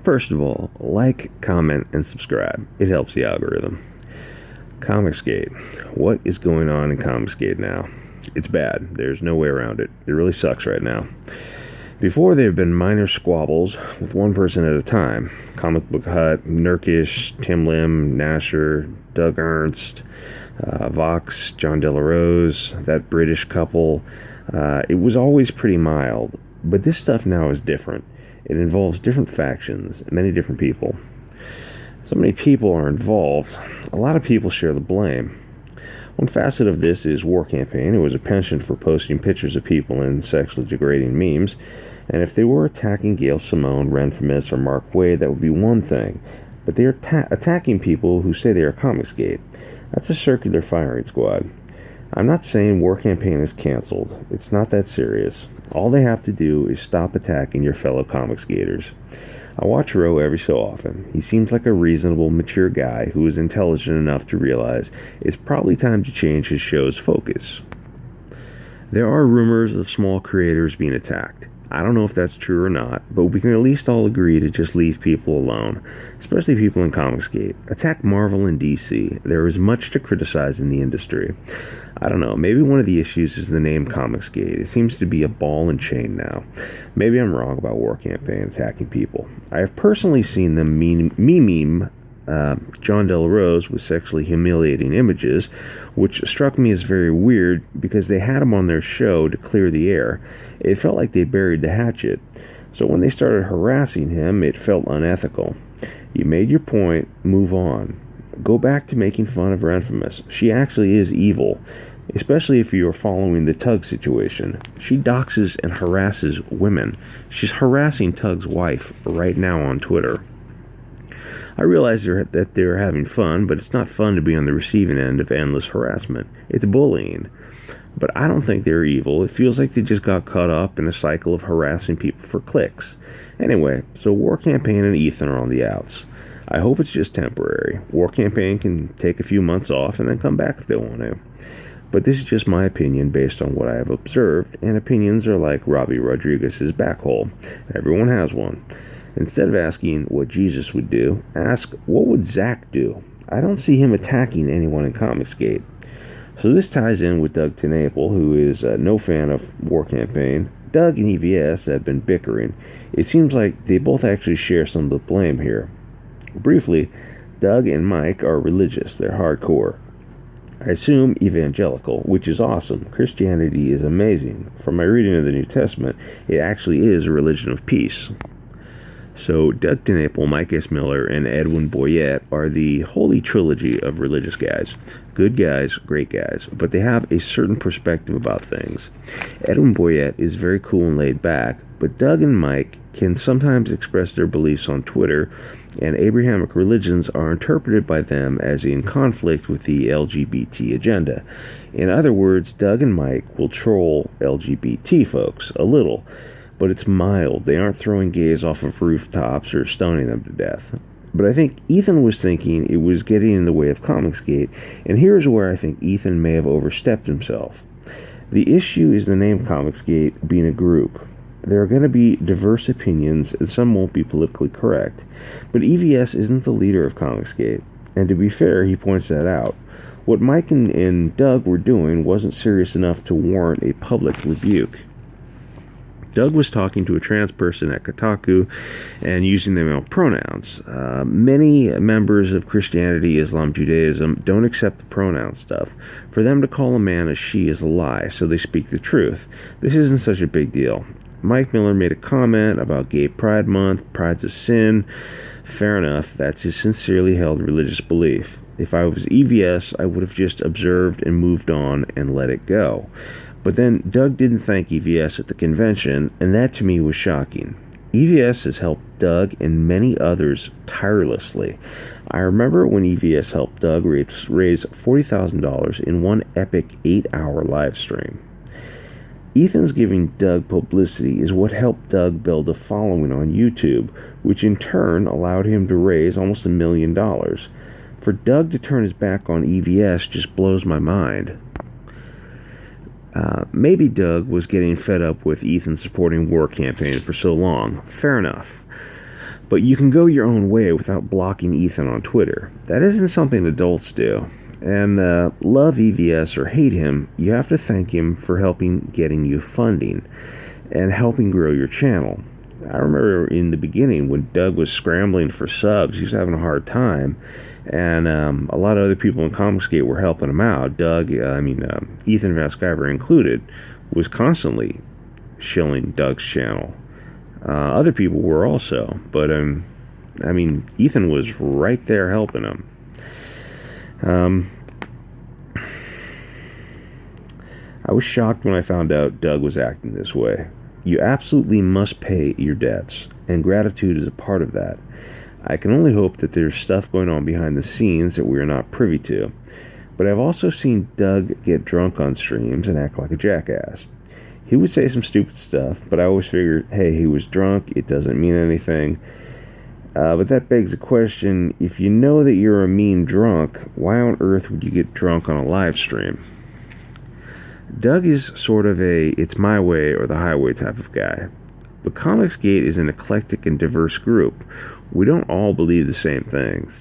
First of all, like, comment, and subscribe. It helps the algorithm. Comicsgate. What is going on in Comicsgate now? It's bad. There's no way around it. It really sucks right now. Before, there have been minor squabbles with one person at a time. Comic Book Hut, Nerkish, Tim Lim, Nasser, Doug Ernst, Vox, John De La Rose, that British couple. It was always pretty mild, but this stuff now is different. It involves different factions, many different people. So many people are involved. A lot of people share the blame. One facet of this is War Campaign, who was a penchant for posting pictures of people in sexually degrading memes. And if they were attacking Gail Simone, Ren Famis, or Mark Waid, that would be one thing. But they are attacking people who say they are Comicsgate. That's a circular firing squad. I'm not saying War Campaign is canceled. It's not that serious. All they have to do is stop attacking your fellow Comicsgaters. I watch Roe every so often. He seems like a reasonable, mature guy who is intelligent enough to realize it's probably time to change his show's focus. There are rumors of small creators being attacked. I don't know if that's true or not, but we can at least all agree to just leave people alone, especially people in Comicsgate. Attack Marvel and DC. There is much to criticize in the industry. I don't know, maybe one of the issues is the name Comicsgate. It seems to be a ball and chain now. Maybe I'm wrong about War Campaign attacking people. I have personally seen them meme John De La Rose with sexually humiliating images, which struck me as very weird because they had him on their show to clear the air. It felt like they buried the hatchet. So when they started harassing him, it felt unethical. You made your point, move on. Go back to making fun of Ren Famis. She actually is evil, especially if you are following the Tug situation. She doxes and harasses women. She's harassing Tug's wife right now on Twitter. I realize that they're having fun, but it's not fun to be on the receiving end of endless harassment. It's bullying. But I don't think they're evil. It feels like they just got caught up in a cycle of harassing people for clicks. Anyway, so War Campaign and Ethan are on the outs. I hope it's just temporary. War Campaign can take a few months off and then come back if they want to. But this is just my opinion based on what I have observed, and opinions are like Robbie Rodriguez's back hole. Everyone has one. Instead of asking what Jesus would do, ask what would Zach do? I don't see him attacking anyone in Comicsgate. So this ties in with Doug Tennapel, who is no fan of War Campaign. Doug and EVS have been bickering. It seems like they both actually share some of the blame here. Briefly, Doug and Mike are religious. They're hardcore. I assume evangelical, which is awesome. Christianity is amazing. From my reading of the New Testament, it actually is a religion of peace. So Doug Tennapel, Mike S. Miller, and Edwin Boyette are the holy trilogy of religious guys. Good guys, great guys, but they have a certain perspective about things. Edwin Boyette is very cool and laid back, but Doug and Mike can sometimes express their beliefs on Twitter, and Abrahamic religions are interpreted by them as in conflict with the LGBT agenda. In other words, Doug and Mike will troll LGBT folks a little, but it's mild. They aren't throwing gays off of rooftops or stoning them to death. But I think Ethan was thinking it was getting in the way of Comicsgate, and here's where I think Ethan may have overstepped himself. The issue is the name Comicsgate being a group. There are going to be diverse opinions, and some won't be politically correct. But EVS isn't the leader of Comicsgate, and to be fair, he points that out. What Mike and Doug were doing wasn't serious enough to warrant a public rebuke. Doug was talking to a trans person at Kotaku and using the male pronouns. Many members of Christianity, Islam, Judaism don't accept the pronoun stuff. For them to call a man a she is a lie, so they speak the truth. This isn't such a big deal. Mike Miller made a comment about Gay Pride Month. Pride's a sin. Fair enough, that's his sincerely held religious belief. If I was EVS, I would have just observed and moved on and let it go. But then Doug didn't thank EVS at the convention, and that to me was shocking. EVS has helped Doug and many others tirelessly. I remember when EVS helped Doug raise $40,000 in one epic 8-hour live stream. Ethan's giving Doug publicity is what helped Doug build a following on YouTube, which in turn allowed him to raise almost $1 million. For Doug to turn his back on EVS just blows my mind. Maybe Doug was getting fed up with Ethan supporting War Campaign for so long. Fair enough. But you can go your own way without blocking Ethan on Twitter. That isn't something adults do. And love EVS or hate him, you have to thank him for helping getting you funding and helping grow your channel. I remember in the beginning when Doug was scrambling for subs, he was having a hard time, and a lot of other people in Comicsgate were helping him out. Ethan Van Sciver included, was constantly shilling Doug's channel. Other people were also, but Ethan was right there helping him. I was shocked when I found out Doug was acting this way. You absolutely must pay your debts, and gratitude is a part of that. I can only hope that there's stuff going on behind the scenes that we are not privy to. But I've also seen Doug get drunk on streams and act like a jackass. He would say some stupid stuff, but I always figured, hey, he was drunk, it doesn't mean anything. But that begs the question, if you know that you're a mean drunk, why on earth would you get drunk on a live stream? Doug is sort of a it's my way or the highway type of guy. But Comicsgate is an eclectic and diverse group. We don't all believe the same things.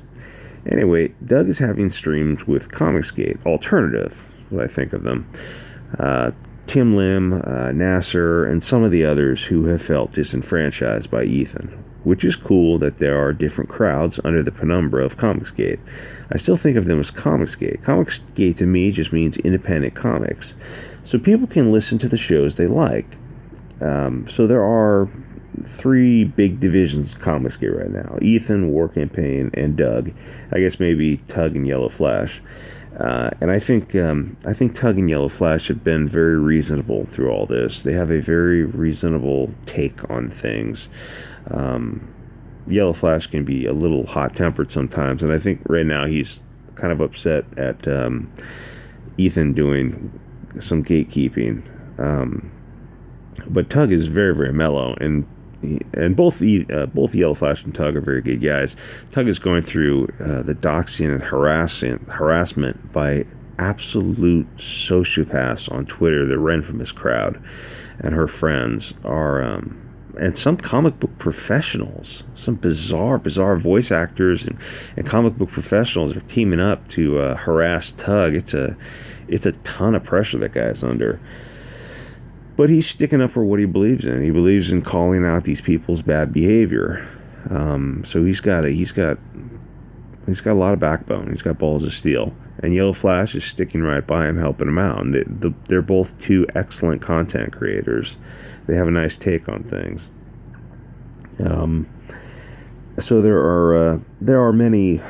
Anyway, Doug is having streams with Comicsgate, alternative, what I think of them. Tim Lim, Nasser, and some of the others who have felt disenfranchised by Ethan. Which is cool that there are different crowds under the penumbra of Comicsgate. I still think of them as Comicsgate. Comicsgate to me just means independent comics. So people can listen to the shows they like. So there are 3 big divisions of Comicsgate right now. Ethan, War Campaign, and Doug. I guess maybe Tug and Yellow Flash. And I think Tug and Yellow Flash have been very reasonable through all this. They have a very reasonable take on things. Yellow Flash can be a little hot-tempered sometimes, and I think right now he's kind of upset at Ethan doing some gatekeeping. But Tug is very, very mellow, and both Yellow Flash and Tug are very good guys. Tug is going through the doxing and harassment by absolute sociopaths on Twitter that ran from his crowd, and her friends are and some comic book professionals, some bizarre voice actors and comic book professionals are teaming up to harass Tug. It's a ton of pressure that guy's under. But he's sticking up for what he believes in. He believes in calling out these people's bad behavior. So he's got a lot of backbone. He's got balls of steel. And Yellow Flash is sticking right by him, helping him out. And they're both 2 excellent content creators. They have a nice take on things. So there are many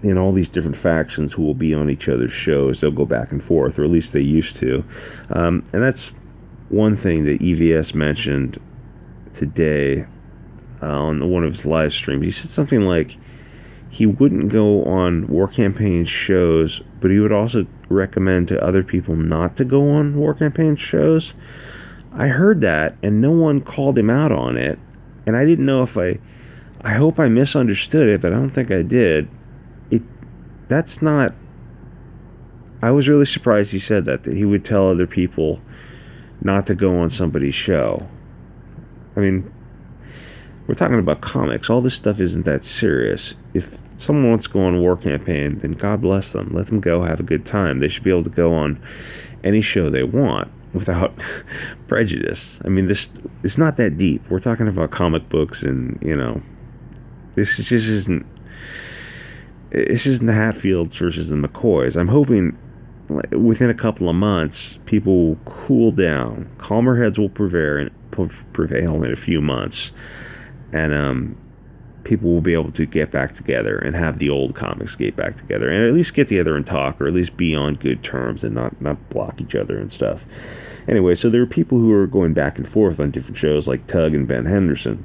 in all these different factions who will be on each other's shows. They'll go back and forth, or at least they used to. And that's one thing that EVS mentioned today on one of his live streams. He said something like he wouldn't go on War Campaign's shows, but he would also recommend to other people not to go on War Campaign shows. I heard that, and no one called him out on it, and I didn't know if I hope I misunderstood it, but I don't think I did. That's not... I was really surprised he said that he would tell other people not to go on somebody's show. I mean, we're talking about comics. All this stuff isn't that serious. If someone wants to go on a War Campaign, then God bless them. Let them go have a good time. They should be able to go on any show they want without prejudice. I mean, it's not that deep. We're talking about comic books, and this just isn't. It's just the Hatfields versus the McCoys. I'm hoping within a couple of months, people will cool down. Calmer heads will prevail in a few months, and people will be able to get back together and have the old Comicsgate back together, and at least get together and talk, or at least be on good terms and not block each other and stuff. Anyway, so there are people who are going back and forth on different shows, like Tug and Ben Henderson.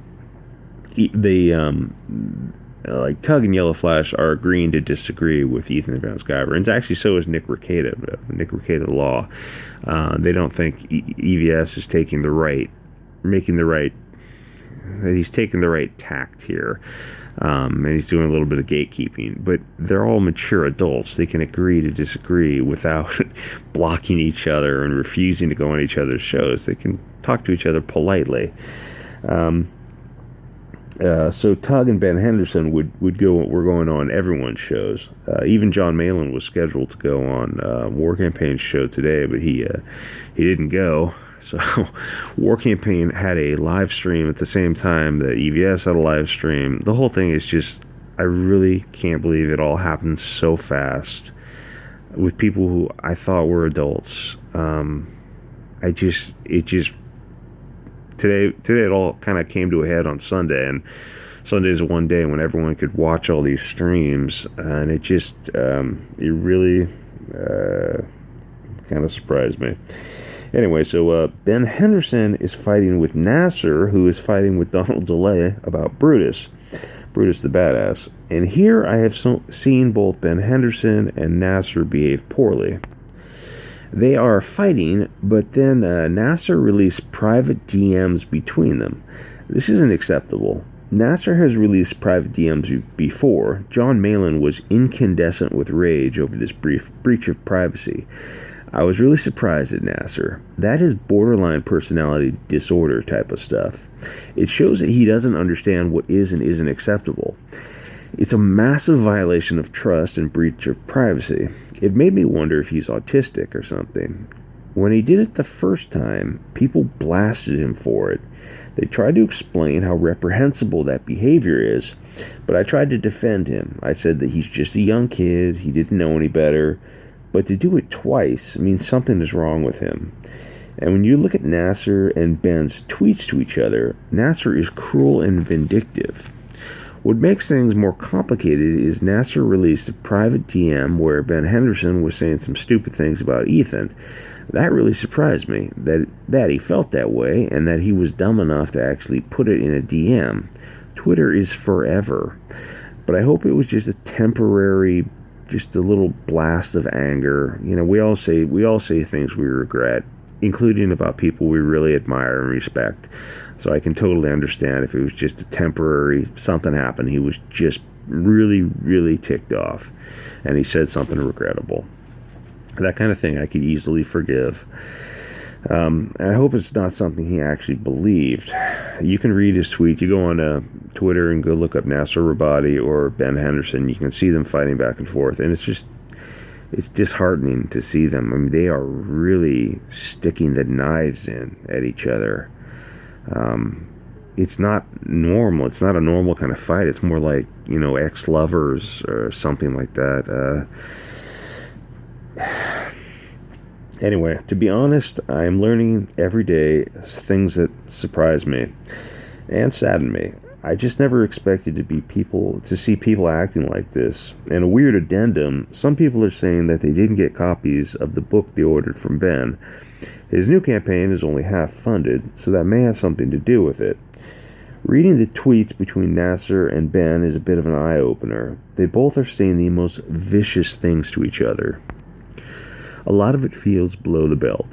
Like Tug and Yellow Flash are agreeing to disagree with Ethan Van Sciver, and actually so is Nick Rekieta Law. They don't think EVS is taking the right tact here, and he's doing a little bit of gatekeeping. But they're all mature adults; they can agree to disagree without blocking each other and refusing to go on each other's shows. They can talk to each other politely. So Tug and Ben Henderson were going on everyone's shows. Even John Malin was scheduled to go on War Campaign's show today, but he didn't go. So War Campaign had a live stream at the same time that EVS had a live stream. The whole thing is just, I really can't believe it all happened so fast with people who I thought were adults. Today it all kind of came to a head on Sunday, and Sunday's one day when everyone could watch all these streams, and it just it really kind of surprised me. Anyway, so Ben Henderson is fighting with Nasser, who is fighting with Donald DeLay about Brutus the Badass. And here I have seen both Ben Henderson and Nasser behave poorly. They are fighting, but then Nasser released private DMs between them. This isn't acceptable. Nasser has released private DMs before. John Malin was incandescent with rage over this breach of privacy. I was really surprised at Nasser. That is borderline personality disorder type of stuff. It shows that he doesn't understand what is and isn't acceptable. It's a massive violation of trust and breach of privacy. It made me wonder if he's autistic or something. When he did it the first time, people blasted him for it. They tried to explain how reprehensible that behavior is, but I tried to defend him. I said that he's just a young kid, he didn't know any better, but to do it twice means something is wrong with him. And when you look at Nasser and Ben's tweets to each other, Nasser is cruel and vindictive. What makes things more complicated is Nasser released a private DM where Ben Henderson was saying some stupid things about Ethan. That really surprised me, that he felt that way, and that he was dumb enough to actually put it in a DM. Twitter is forever. But I hope it was just a temporary, just a little blast of anger. You know, we all say things we regret, including about people we really admire and respect. So I can totally understand if it was just a temporary, something happened, he was just really, really ticked off, and he said something regrettable. That kind of thing I could easily forgive. And I hope it's not something he actually believed. You can read his tweet. You go on Twitter and go look up Nasser Rabadi or Ben Henderson. You can see them fighting back and forth, and it's disheartening to see them. I mean, they are really sticking the knives in at each other. It's not normal. It's not a normal kind of fight. It's more like, you know, ex-lovers or something like that. Anyway, to be honest, I am learning every day things that surprise me and sadden me. I just never expected to see people acting like this. And a weird addendum, some people are saying that they didn't get copies of the book they ordered from Ben. His new campaign is only half funded, so that may have something to do with it. Reading the tweets between Nasser and Ben is a bit of an eye-opener. They both are saying the most vicious things to each other. A lot of it feels below the belt.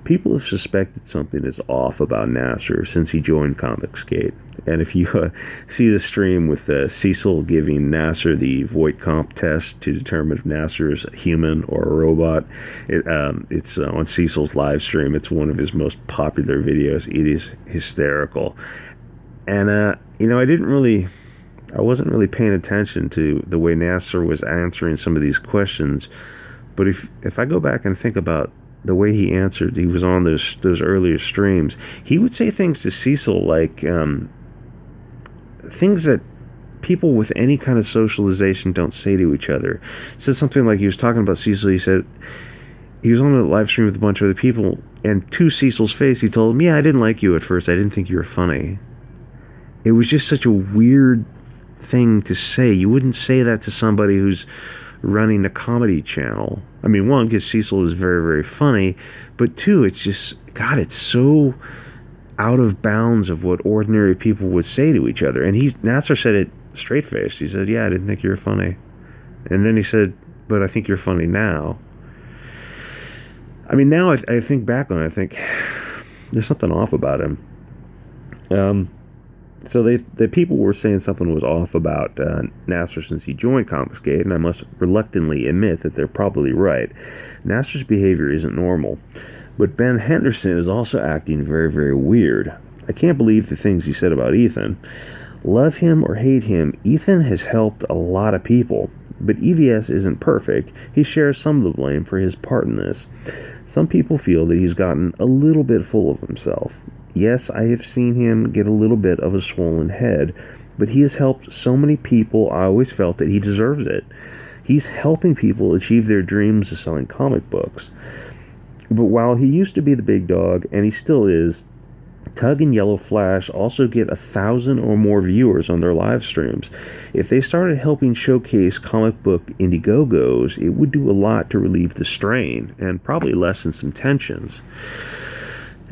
People have suspected something is off about Nasser since he joined Comicsgate. And if you see the stream with Cecil giving Nasser the Voight-Comp test to determine if Nasser is a human or a robot, it's on Cecil's live stream. It's one of his most popular videos. It is hysterical. And, you know, I wasn't really paying attention to the way Nasser was answering some of these questions. But if I go back and think about the way he answered, he was on those earlier streams, he would say things to Cecil like things that people with any kind of socialization don't say to each other. He said something like, he was talking about Cecil, he said, he was on a live stream with a bunch of other people, and to Cecil's face, he told him, yeah, I didn't like you at first, I didn't think you were funny. It was just such a weird thing to say. You wouldn't say that to somebody who's running a comedy channel. I mean, one, because Cecil is very, very funny, but two, it's just, God, it's so out of bounds of what ordinary people would say to each other. And Nasser said it straight-faced. He said, yeah, I didn't think you were funny. And then he said, but I think you're funny now. I mean, now I think back on it, I think there's something off about him. So the people were saying something was off about Nasser since he joined Comicsgate, and I must reluctantly admit that they're probably right. Nasser's behavior isn't normal, but Ben Henderson is also acting very, very weird. I can't believe the things he said about Ethan. Love him or hate him, Ethan has helped a lot of people. But EVS isn't perfect. He shares some of the blame for his part in this. Some people feel that he's gotten a little bit full of himself. Yes, I have seen him get a little bit of a swollen head, but he has helped so many people. I always felt that he deserves it. He's helping people achieve their dreams of selling comic books. But while he used to be the big dog, and he still is, Tug and Yellow Flash also get 1,000 or more viewers on their live streams. If they started helping showcase comic book Indiegogos, it would do a lot to relieve the strain, and probably lessen some tensions.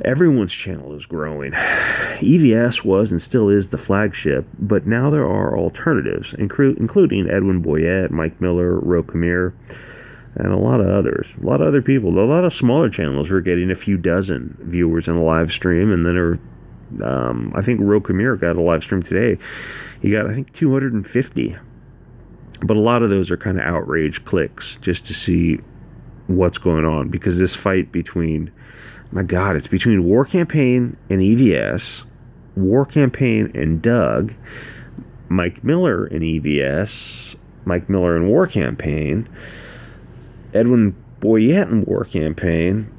Everyone's channel is growing. EVS was and still is the flagship, but now there are alternatives, including Edwin Boyette, Mike Miller, Ro Kamir, and a lot of others. A lot of other people. A lot of smaller channels are getting a few dozen viewers in a live stream, and then I think Ro Kamir got a live stream today. He got, I think, 250. But a lot of those are kind of outrage clicks just to see what's going on, because this fight between, my God, it's between War Campaign and EVS, War Campaign and Doug, Mike Miller and EVS, Mike Miller and War Campaign, Edwin Boyette and War Campaign,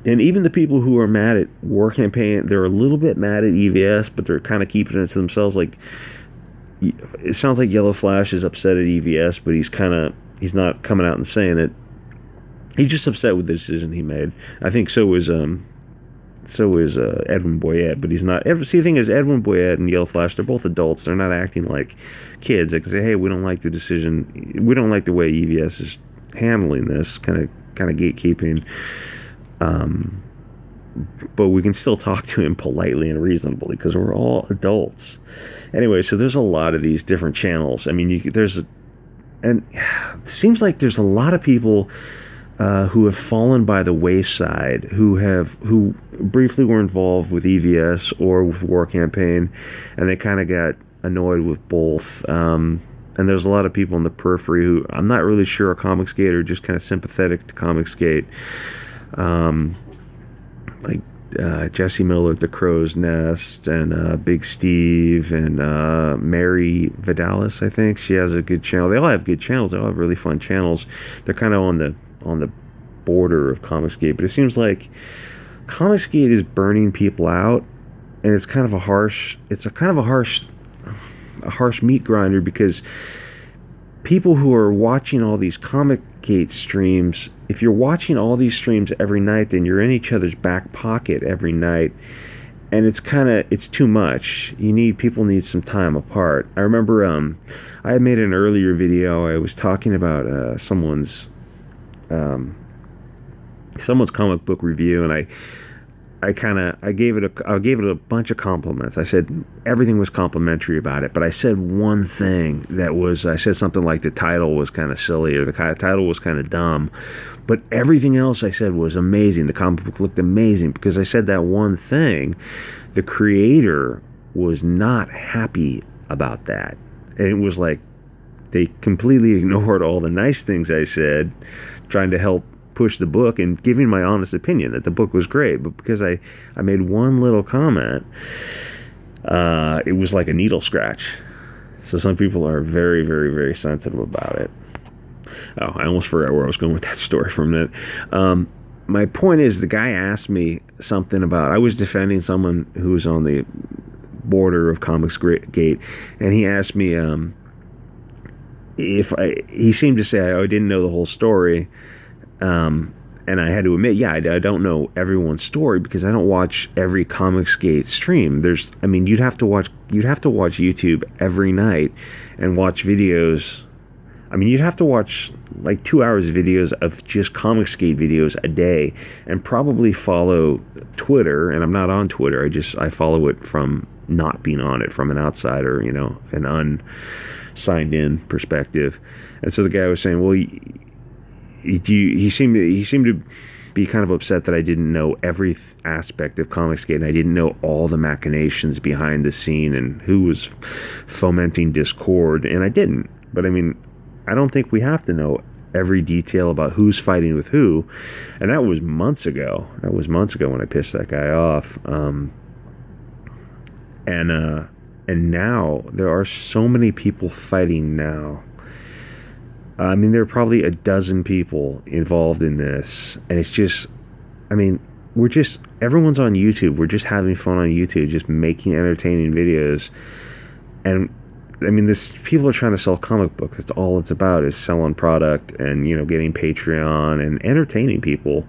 and even the people who are mad at War Campaign, they're a little bit mad at EVS, but they're kind of keeping it to themselves. Like, it sounds like Yellow Flash is upset at EVS, but he's not coming out and saying it. He's just upset with the decision he made. I think so is Edwin Boyette, but he's not. See, the thing is, Edwin Boyette and Yellow Flash, they're both adults. They're not acting like kids. They can say, hey, we don't like the decision. We don't like the way EVS is handling this, kind of gatekeeping. But we can still talk to him politely and reasonably, because we're all adults. Anyway, so there's a lot of these different channels. I mean, and it seems like there's a lot of people who have fallen by the wayside, who briefly were involved with EVS or with War Campaign, and they kind of got annoyed with both. And there's a lot of people in the periphery who I'm not really sure are Comicsgate or just kind of sympathetic to Comicsgate. Like Jesse Miller at the Crow's Nest, and Big Steve, and Mary Vidalis, I think. She has a good channel. They all have good channels. They all have really fun channels. They're kind of on the border of Comicsgate, but it seems like Comicsgate is burning people out, and it's kind of a harsh meat grinder, because people who are watching all these Comicsgate streams, if you're watching all these streams every night, then you're in each other's back pocket every night, and it's too much. People need some time apart. I remember I had made an earlier video. I was talking about someone's comic book review, and I gave it a bunch of compliments. I said everything was complimentary about it, but I said one thing I said something like the title was kind of silly, or the title was kind of dumb, but everything else I said was amazing. The comic book looked amazing, because I said that one thing. The creator was not happy about that, and it was like they completely ignored all the nice things I said, trying to help push the book and giving my honest opinion that the book was great. But because I made one little comment, it was like a needle scratch. So some people are very, very, very sensitive about it. Oh, I almost forgot where I was going with that story for a minute. My point is, the guy asked me something about, I was defending someone who was on the border of Comicsgate, and he asked me he seemed to say I didn't know the whole story. And I had to admit, I don't know everyone's story, because I don't watch every Comicsgate stream. You'd have to watch YouTube every night and watch videos. You'd have to watch like 2 hours of videos of just Comicsgate videos a day, and probably follow Twitter. And I'm not on Twitter. I follow it from not being on it, from an outsider, an unsigned in perspective. And so the guy was saying, well, he seemed to be kind of upset that I didn't know every aspect of Comicsgate, and I didn't know all the machinations behind the scene and who was fomenting discord, and I didn't. But I don't think we have to know every detail about who's fighting with who, and that was months ago. When I pissed that guy off. And now there are so many people fighting now. I mean, there are probably a dozen people involved in this, and it's just, I mean, everyone's on YouTube. We're just having fun on YouTube, just making entertaining videos. And I mean, people are trying to sell comic books. That's all it's about, is selling product and, getting Patreon and entertaining people.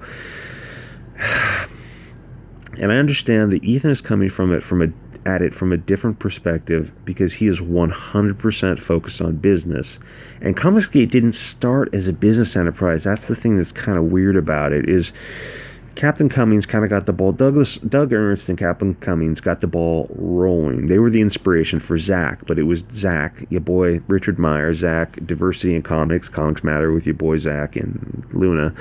And I understand that Ethan is coming at it from a different perspective, because he is 100% focused on business. And Comicsgate didn't start as a business enterprise. That's the thing that's kind of weird about it, is Captain Cummings kind of got the ball. Doug Ernst and Captain Cummings got the ball rolling. They were the inspiration for Zach, but it was Zach, your boy Richard Meyer, Zach, Diversity in Comics Matter with your boy Zach and Luna.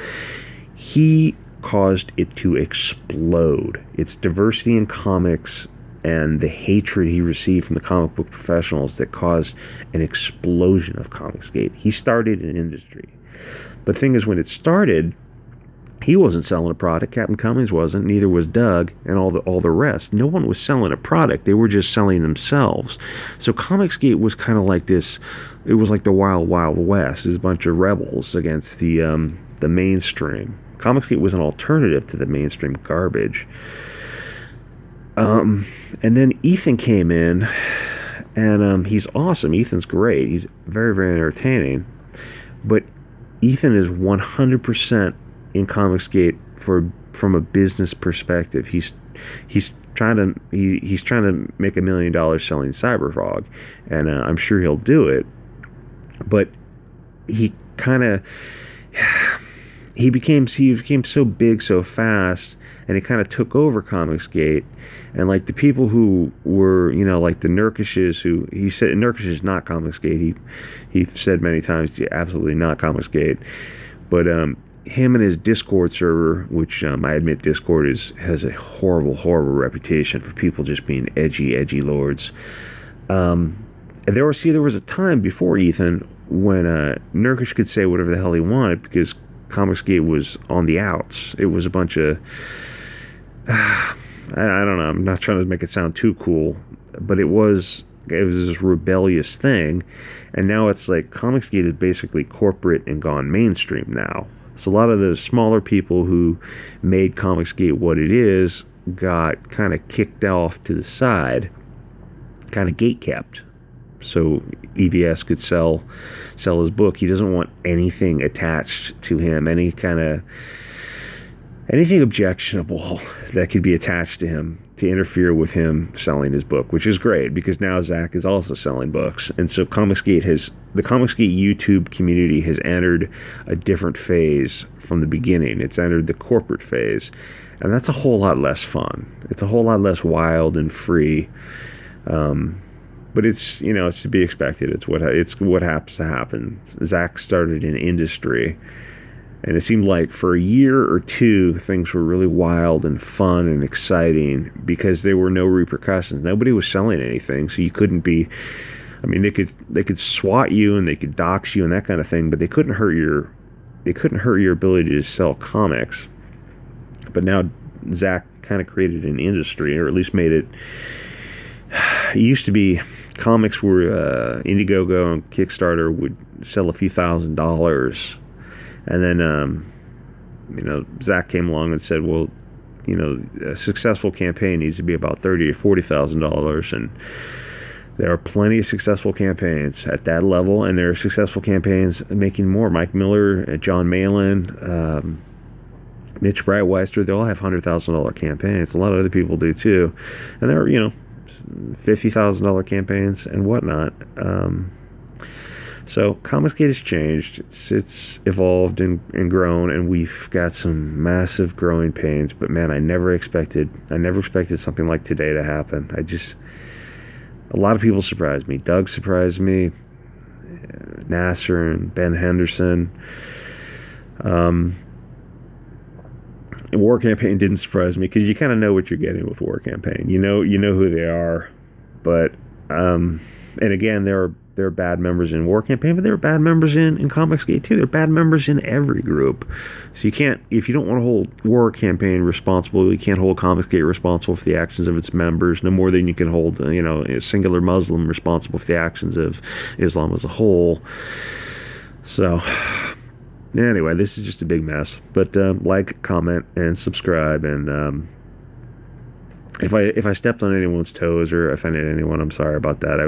He caused it to explode. It's diversity in comics and the hatred he received from the comic book professionals that caused an explosion of Comicsgate. He started an industry. But the thing is, when it started, he wasn't selling a product. Captain Cummings wasn't. Neither was Doug and all the rest. No one was selling a product. They were just selling themselves. So Comicsgate was kind of like this. It was like the Wild Wild West. It was a bunch of rebels against the mainstream. Comicsgate was an alternative to the mainstream garbage. And then Ethan came in, and he's awesome. Ethan's great. He's very, very entertaining. But Ethan is 100% in Comicsgate from a business perspective. He's trying to make $1 million selling Cyberfrog, and I'm sure he'll do it. But he became so big so fast, and he kind of took over Comicsgate. And like the people who were, like the Nerkishes, who he said Nerkish is not Comicsgate. He said many times, absolutely not Comicsgate. But him and his Discord server, which I admit Discord has a horrible, horrible reputation for people just being edgy lords. And there was a time before Ethan when Nerkish could say whatever the hell he wanted, because Comicsgate was on the outs. It was a bunch of I don't know. I'm not trying to make it sound too cool, but it was this rebellious thing, and now it's like Comicsgate is basically corporate and gone mainstream now. So a lot of the smaller people who made Comicsgate what it is got kind of kicked off to the side, kind of gatekept. So EVS could sell his book. He doesn't want anything attached to him, anything objectionable that could be attached to him to interfere with him selling his book, which is great, because now Zach is also selling books. And so the Comicsgate YouTube community has entered a different phase from the beginning. It's entered the corporate phase, and that's a whole lot less fun. It's a whole lot less wild and free. But it's it's to be expected. It's what happens to happen. Zach started an industry, and it seemed like for a year or two things were really wild and fun and exciting because there were no repercussions. Nobody was selling anything, so you couldn't be. I mean, they could swat you and they could dox you and that kind of thing, but they couldn't hurt your ability to sell comics. But now Zach kind of created an industry, or at least made it. It used to be comics were Indiegogo and Kickstarter would sell a few $1,000s, and then Zach came along and said, well, a successful campaign needs to be about $30,000 or $40,000, and there are plenty of successful campaigns at that level, and there are successful campaigns making more. Mike Miller, John Malin, Mitch Breitweister, they all have $100,000 campaigns. A lot of other people do too, and there are $50,000 campaigns and whatnot. So Comicsgate has changed. It's evolved and grown, and we've got some massive growing pains. But man, I never expected something like today to happen. A lot of people surprised me. Doug surprised me. Nasser and Ben Henderson. War Campaign didn't surprise me, because you kind of know what you're getting with War Campaign. You know who they are, but And again, there are bad members in War Campaign, but there are bad members in Comicsgate too. There are bad members in every group. So you can't, if you don't want to hold War Campaign responsible, you can't hold Comicsgate responsible for the actions of its members, no more than you can hold, a singular Muslim responsible for the actions of Islam as a whole. So, anyway, this is just a big mess. But like, comment, and subscribe. And if I stepped on anyone's toes or offended anyone, I'm sorry about that.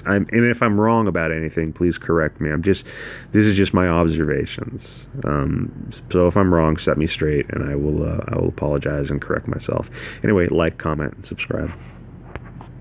And if I'm wrong about anything, please correct me. This is just my observations. So if I'm wrong, set me straight, and I will apologize and correct myself. Anyway, like, comment, and subscribe.